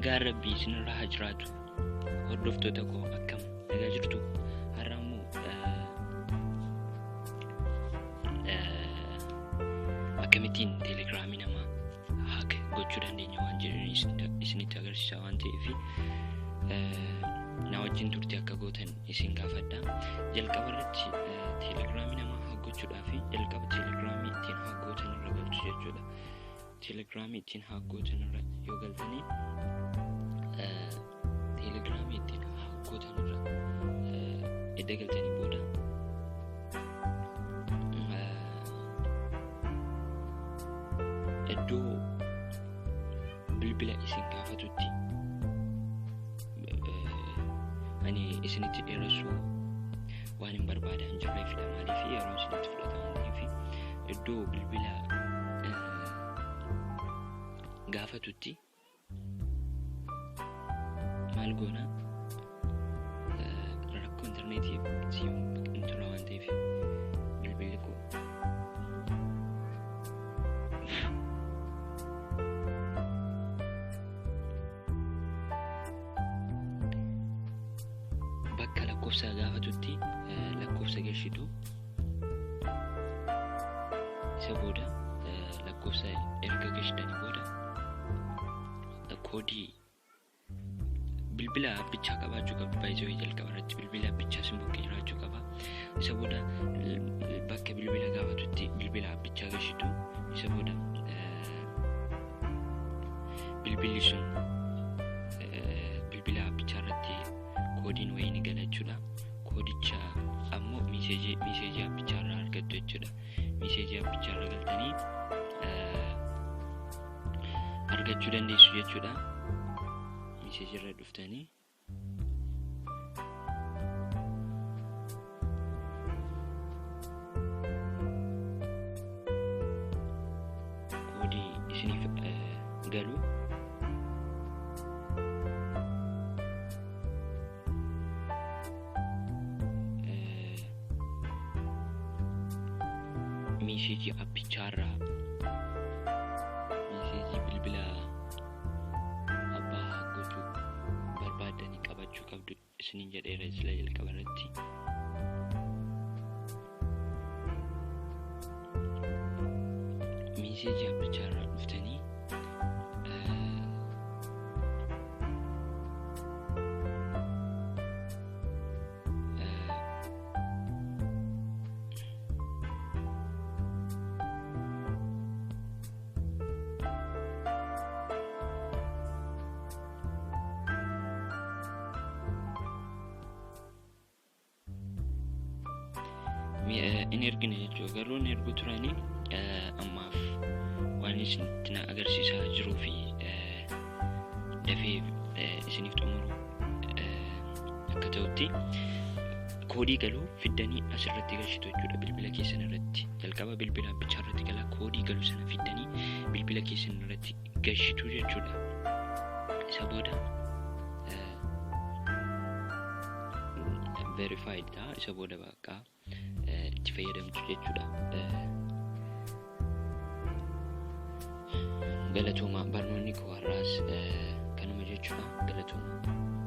nagaa rabbii isinirraa haa jiraatu. Hordoftoota koo akkam nagaa jirtu? Har'a immoo akkamittiin teelegiraamii namaa hack gochuu dandeenya waan jedhan isinitti agarsiisaa waan ta'eef na wajjin turtii akka gootan isin gaafadha. Jalqaba irratti teelegiraamii namaa hack gochuudhaaf jalqaba teelegiraamii ittiin hack gootan irra galchu jechuudha. Teelegiraamii ittiin hack gootan irra yoo galtanii teelegiraamii ittiin hack gootan irra edda galtanii booda iddoo bilbila isin gaafatutti ani isinitti dheeressuu waan hin barbaadan jirreefidha. Maaliif yeroo isinitti fudhata waan ta'eef iddoo bilbila gaafatutti maal goona rakkoo intarneetii siim tura waan ta'eef bilbilli koo bakka lakkoofsa gaafatutti lakkoofsa galchitu isa booda lakkoofsa erga galchitanii booda koodii bilbila abbichaa qabaachuu qabdu. Baay'ee jalqaba irratti bilbila abbichaa simbokkee jiraachuu qaba. Isa booda bakka bilbila gaafatutti bilbila abbichaa galchitu. Isa booda bilbilli sun bilbila abbichaa irratti koodiin wayii ni gala jechuudha. Koodicha ammoo miseejii abbichaa irraa argattu jechuudha. Miseejii abbichaa irraa galtanii argachuu dandeessu jechuudha. Miseejii irra dhuftanii koodii isiniif galu miseejii abbichaa irraa miseejii bilbila abbaa gochuu barbaadanii qabachuu qabdu isiniin jedheera sila jalqaba irratti. Miseejii abbichaa irraa dhuftanii in ergina jechuudha. Garuu in ergu turanii ammaaf waan isinitti agarsiisaa jiruu fi dafee isiniif xumuru akka ta'utti koodii galuu fiddanii asirratti galchitu jechuudha. Bilbila keessan irratti jalqaba bilbila abbichaa irratti gala koodii galuu sana fiddanii bilbila keessan irratti galchitu jechuudha. Isa booda verified ta'a. Isa booda bakka itti fayyadamtu jechuudha. Galatooma barnoonni koo har'aas kanuma jechuudha. Galatooma.